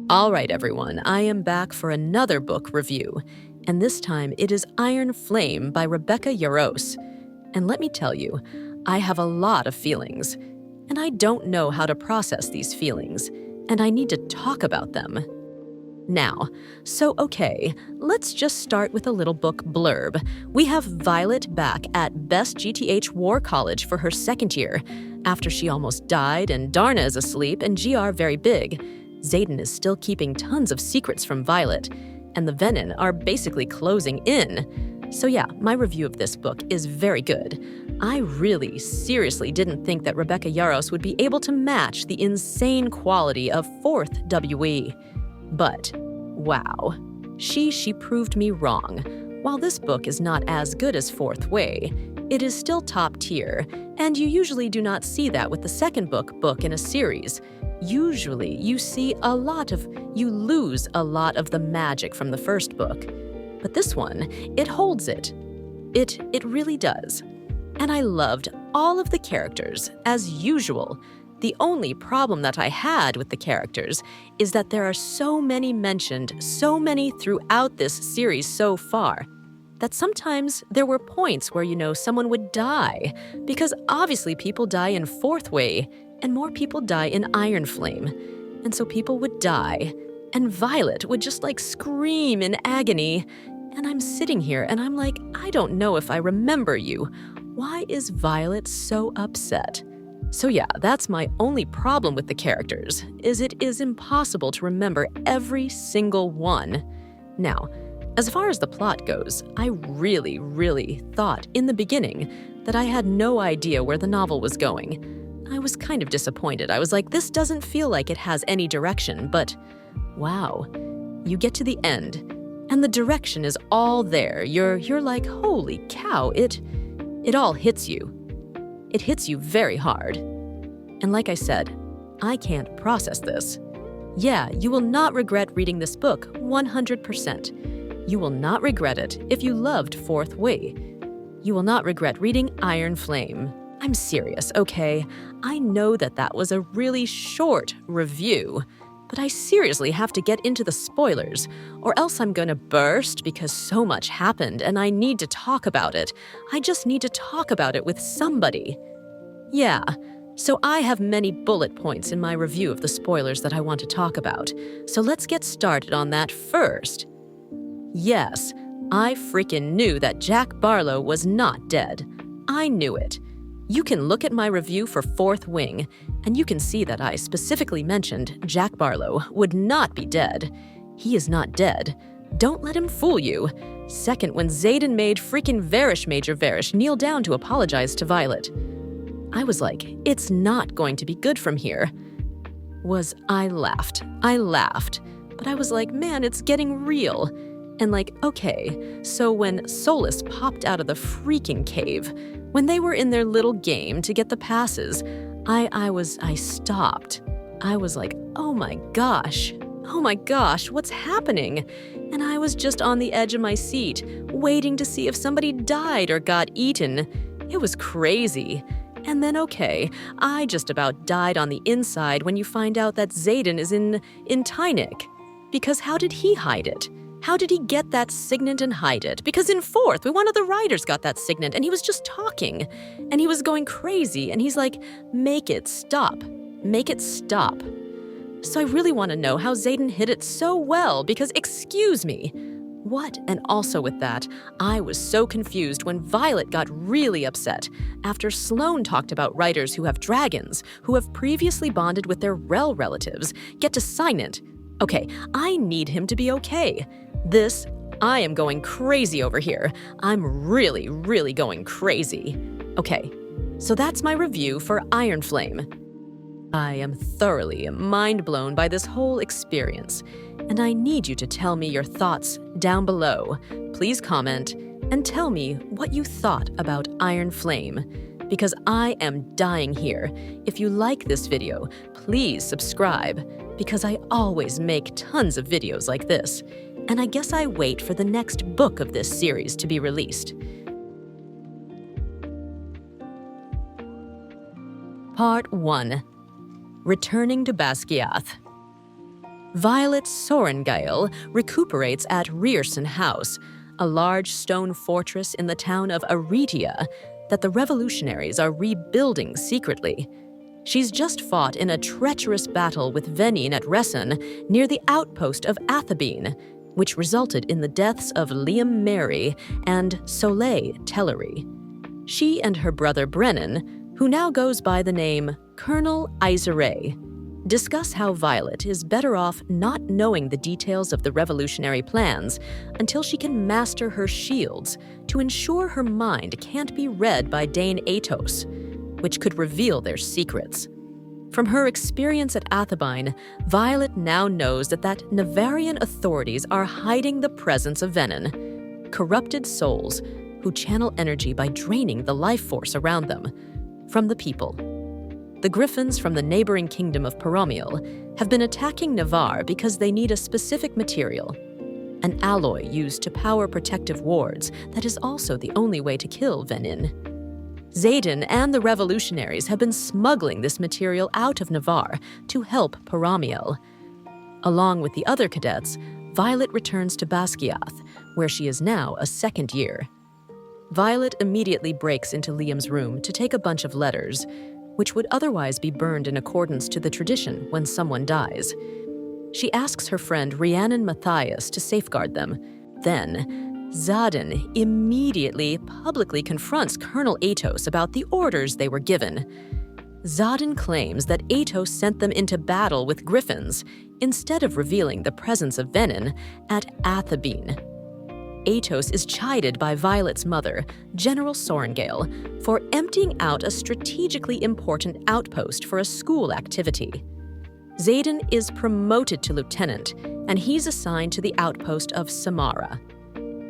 All right, everyone, I am back for another book review, and this time it is Iron Flame by Rebecca Yarros. And let me tell you, I have a lot of feelings, and I don't know how to process these feelings, and I need to talk about them. Now, okay, let's just start with a little book blurb. We have Violet back at Best GTH War College for her second year, after she almost died and Darna is asleep and GR very big. Xaden is still keeping tons of secrets from Violet, and the Venin are basically closing in. So yeah, my review of this book is very good. I really, seriously didn't think that Rebecca Yarros would be able to match the insane quality of 4th WE. But, wow, she proved me wrong. While this book is not as good as Fourth Way, it is still top tier, and you usually do not see that with the second book in a series. Usually, you lose a lot of the magic from the first book. But this one, it holds it. It really does. And I loved all of the characters, as usual. The only problem that I had with the characters is that there are so many mentioned, so many throughout this series so far, that sometimes there were points where, someone would die, because obviously people die in Fourth Way, and more people die in Iron Flame. And so people would die, and Violet would just scream in agony, and I'm sitting here and I'm like, I don't know if I remember you. Why is Violet so upset? So yeah, that's my only problem with the characters, is it is impossible to remember every single one. Now, as far as the plot goes, I really thought in the beginning that I had no idea where the novel was going. I was kind of disappointed. I was like, this doesn't feel like it has any direction, but wow. You get to the end, and the direction is all there. You're like, holy cow, it all hits you. It hits you very hard. And like I said, I can't process this. Yeah, you will not regret reading this book 100%. You will not regret it if you loved Fourth Way. You will not regret reading Iron Flame. I'm serious, okay? I know that was a really short review, but I seriously have to get into the spoilers, or else I'm gonna burst because so much happened and I need to talk about it. I just need to talk about it with somebody. Yeah, so I have many bullet points in my review of the spoilers that I want to talk about, so let's get started on that first. Yes, I freaking knew that Jack Barlow was not dead. I knew it. You can look at my review for Fourth Wing, and you can see that I specifically mentioned Jack Barlow would not be dead. He is not dead. Don't let him fool you. Second, when Xaden made freaking Major Varish kneel down to apologize to Violet, I was like, it's not going to be good from here. I laughed, but I was like, man, it's getting real. And okay, so when Solus popped out of the freaking cave, when they were in their little game to get the passes, I stopped. I was like, oh my gosh, what's happening? And I was just on the edge of my seat, waiting to see if somebody died or got eaten. It was crazy. And then okay, I just about died on the inside when you find out that Xaden is in Tynic. Because how did he hide it? How did he get that signet and hide it? Because in Fourth, one of the writers got that signet and he was just talking. And he was going crazy and he's like, make it stop. Make it stop. So I really want to know how Xaden hid it so well because, excuse me, what? And also with that, I was so confused when Violet got really upset after Sloane talked about writers who have dragons, who have previously bonded with their Rel relatives, get to sign it. Okay, I need him to be okay. I am going crazy over here. I'm really going crazy. Okay, so that's my review for Iron Flame. I am thoroughly mind-blown by this whole experience, and I need you to tell me your thoughts down below. Please comment and tell me what you thought about Iron Flame, because I am dying here. If you like this video, please subscribe, because I always make tons of videos like this, and I guess I wait for the next book of this series to be released. Part 1. Returning to Basgiath. Violet Sorrengail recuperates at Rierson House, a large stone fortress in the town of Aretia that the revolutionaries are rebuilding secretly. She's just fought in a treacherous battle with Venin at Resson near the outpost of Athabine, which resulted in the deaths of Liam Mary and Soleil Tellery. She and her brother Brennan, who now goes by the name Colonel Iseret, discuss how Violet is better off not knowing the details of the revolutionary plans until she can master her shields to ensure her mind can't be read by Dane Atos, which could reveal their secrets. From her experience at Athabine, Violet now knows that Navarian authorities are hiding the presence of Venin, corrupted souls who channel energy by draining the life force around them from the people. The Griffins from the neighboring kingdom of Paromiel have been attacking Navarre because they need a specific material, an alloy used to power protective wards that is also the only way to kill Venin. Xaden and the revolutionaries have been smuggling this material out of Navarre to help Paromiel. Along with the other cadets, Violet returns to Basgiath, where she is now a second year. Violet immediately breaks into Liam's room to take a bunch of letters, which would otherwise be burned in accordance to the tradition when someone dies. She asks her friend Rhiannon Matthias to safeguard them. Then, Xaden immediately publicly confronts Colonel Atos about the orders they were given. Xaden claims that Atos sent them into battle with Griffins instead of revealing the presence of Venin at Athabine. Atos is chided by Violet's mother, General Sorrengail, for emptying out a strategically important outpost for a school activity. Xaden is promoted to lieutenant, and he's assigned to the outpost of Samara.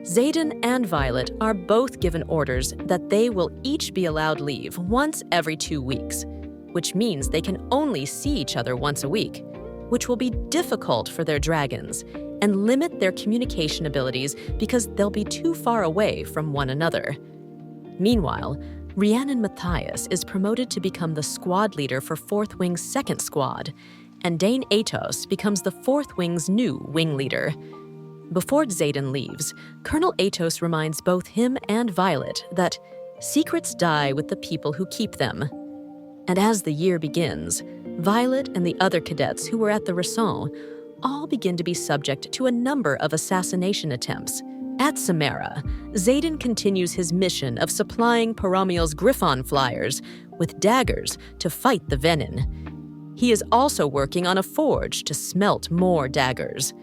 Xaden and Violet are both given orders that they will each be allowed leave once every 2 weeks, which means they can only see each other once a week, which will be difficult for their dragons and limit their communication abilities because they'll be too far away from one another. Meanwhile, Rhiannon Matthias is promoted to become the squad leader for 4th Wing's 2nd Squad, and Dane Atos becomes the 4th Wing's new wing leader. Before Xaden leaves, Colonel Atos reminds both him and Violet that secrets die with the people who keep them. And as the year begins, Violet and the other cadets who were at the Resson all begin to be subject to a number of assassination attempts. At Samara, Xaden continues his mission of supplying Paromiel's Griffon flyers with daggers to fight the Venin. He is also working on a forge to smelt more daggers.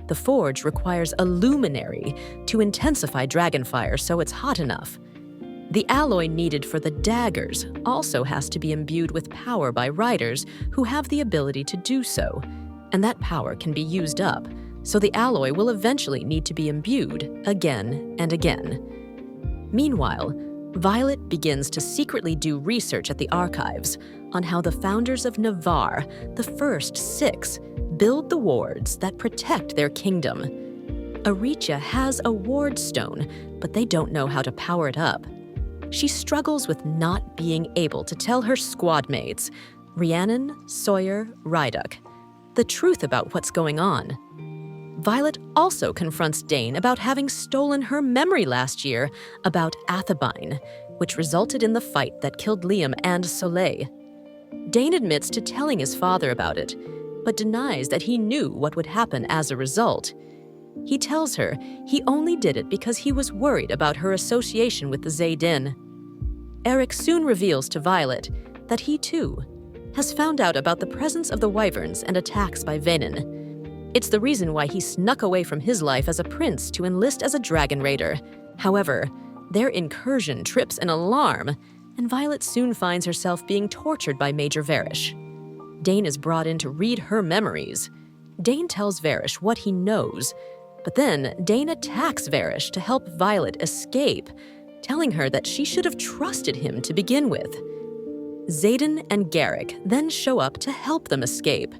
The forge requires a luminary to intensify dragonfire so it's hot enough. The alloy needed for the daggers also has to be imbued with power by riders who have the ability to do so, and that power can be used up, so the alloy will eventually need to be imbued again and again. Meanwhile, Violet begins to secretly do research at the archives on how the founders of Navarre, the first 6, build the wards that protect their kingdom. Aretia has a ward stone, but they don't know how to power it up. She struggles with not being able to tell her squad mates, Rhiannon, Sawyer, Ryduk, the truth about what's going on. Violet also confronts Dane about having stolen her memory last year about Athabine, which resulted in the fight that killed Liam and Soleil. Dane admits to telling his father about it, but denies that he knew what would happen as a result. He tells her he only did it because he was worried about her association with the Xaden. Eric soon reveals to Violet that he, too, has found out about the presence of the Wyverns and attacks by Venin. It's the reason why he snuck away from his life as a prince to enlist as a dragon raider. However, their incursion trips an alarm, and Violet soon finds herself being tortured by Major Varish. Dane is brought in to read her memories. Dane tells Varish what he knows, but then Dane attacks Varish to help Violet escape, telling her that she should have trusted him to begin with. Xaden and Garrick then show up to help them escape.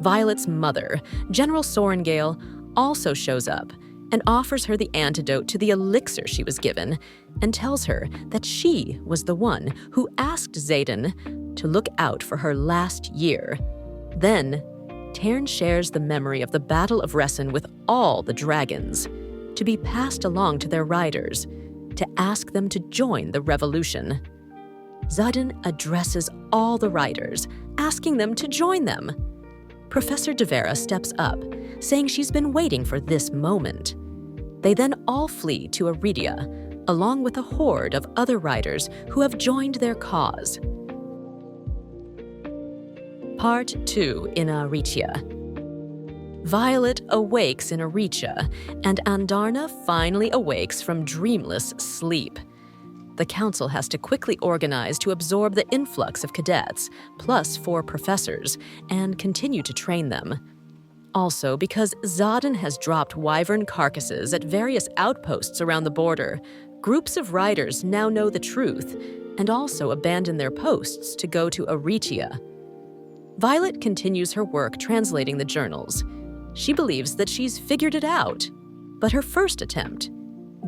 Violet's mother, General Sorrengail, also shows up and offers her the antidote to the elixir she was given and tells her that she was the one who asked Xaden to look out for her last year. Then, Tern shares the memory of the Battle of Ressen with all the dragons, to be passed along to their riders, to ask them to join the revolution. Xaden addresses all the riders, asking them to join them. Professor De Vera steps up, saying she's been waiting for this moment. They then all flee to Aridia, along with a horde of other riders who have joined their cause. Part 2 in Aricia. Violet awakes in Aricia, and Andarna finally awakes from dreamless sleep. The council has to quickly organize to absorb the influx of cadets, plus 4 professors, and continue to train them. Also, because Xaden has dropped wyvern carcasses at various outposts around the border, groups of riders now know the truth, and also abandon their posts to go to Aricia. Violet continues her work translating the journals. She believes that she's figured it out. But her first attempt,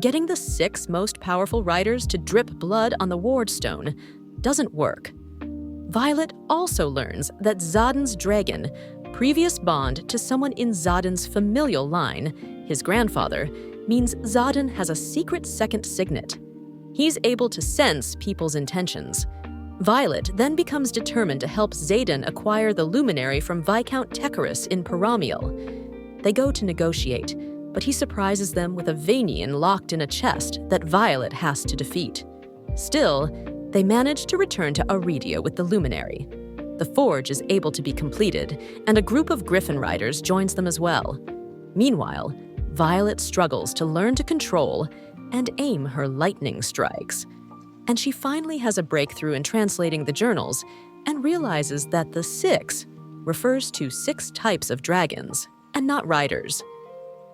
getting the 6 most powerful riders to drip blood on the Wardstone, doesn't work. Violet also learns that Xaden's dragon, previous bond to someone in Xaden's familial line, his grandfather, means Xaden has a secret second signet. He's able to sense people's intentions. Violet then becomes determined to help Xaden acquire the luminary from Viscount Tecarus in Paramiel. They go to negotiate, but he surprises them with a Vanian locked in a chest that Violet has to defeat. Still, they manage to return to Aridia with the luminary. The forge is able to be completed, and a group of Griffin riders joins them as well. Meanwhile, Violet struggles to learn to control and aim her lightning strikes. And she finally has a breakthrough in translating the journals and realizes that the 6 refers to 6 types of dragons, and not riders.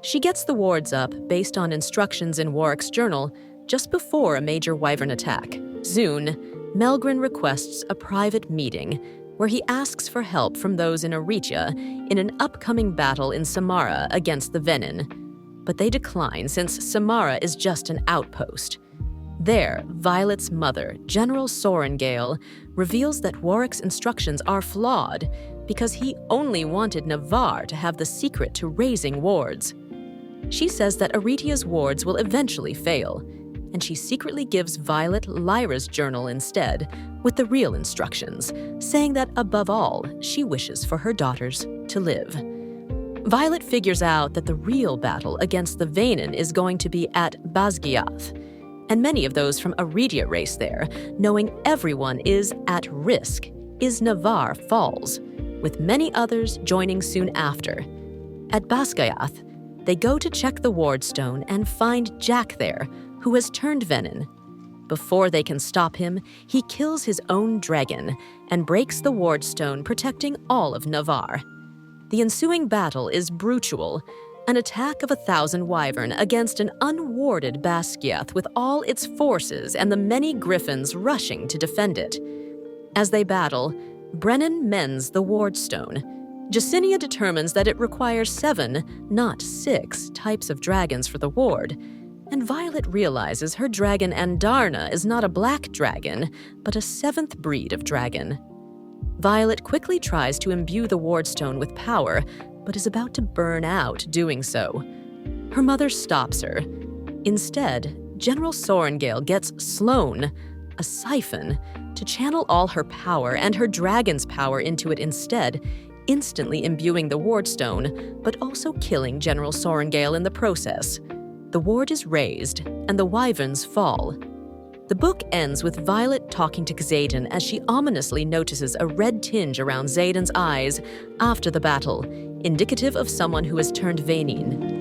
She gets the wards up based on instructions in Warwick's journal just before a major wyvern attack. Soon, Melgren requests a private meeting where he asks for help from those in Aricia in an upcoming battle in Samara against the Venin. But they decline since Samara is just an outpost. There, Violet's mother, General Sorengale, reveals that Warwick's instructions are flawed because he only wanted Navarre to have the secret to raising wards. She says that Aritia's wards will eventually fail, and she secretly gives Violet Lyra's journal instead, with the real instructions, saying that above all, she wishes for her daughters to live. Violet figures out that the real battle against the Vanin is going to be at Basgiath, and many of those from Aridia race there, knowing everyone is at risk, is Navarre Falls, with many others joining soon after. At Basgiath, they go to check the Wardstone and find Jack there, who has turned Venin. Before they can stop him, he kills his own dragon and breaks the Wardstone, protecting all of Navarre. The ensuing battle is brutal, an attack of 1,000 wyvern against an unwarded Basgiath with all its forces and the many griffins rushing to defend it. As they battle, Brennan mends the Wardstone. Jacinia determines that it requires 7, not 6, types of dragons for the ward, and Violet realizes her dragon Andarna is not a black dragon, but a 7th breed of dragon. Violet quickly tries to imbue the Wardstone with power, but is about to burn out doing so. Her mother stops her. Instead, General Sorengale gets Sloane, a siphon, to channel all her power and her dragon's power into it instead, instantly imbuing the Wardstone, but also killing General Sorengale in the process. The ward is raised, and the wyverns fall. The book ends with Violet talking to Xaden as she ominously notices a red tinge around Xaden's eyes after the battle, indicative of someone who has turned Vanine.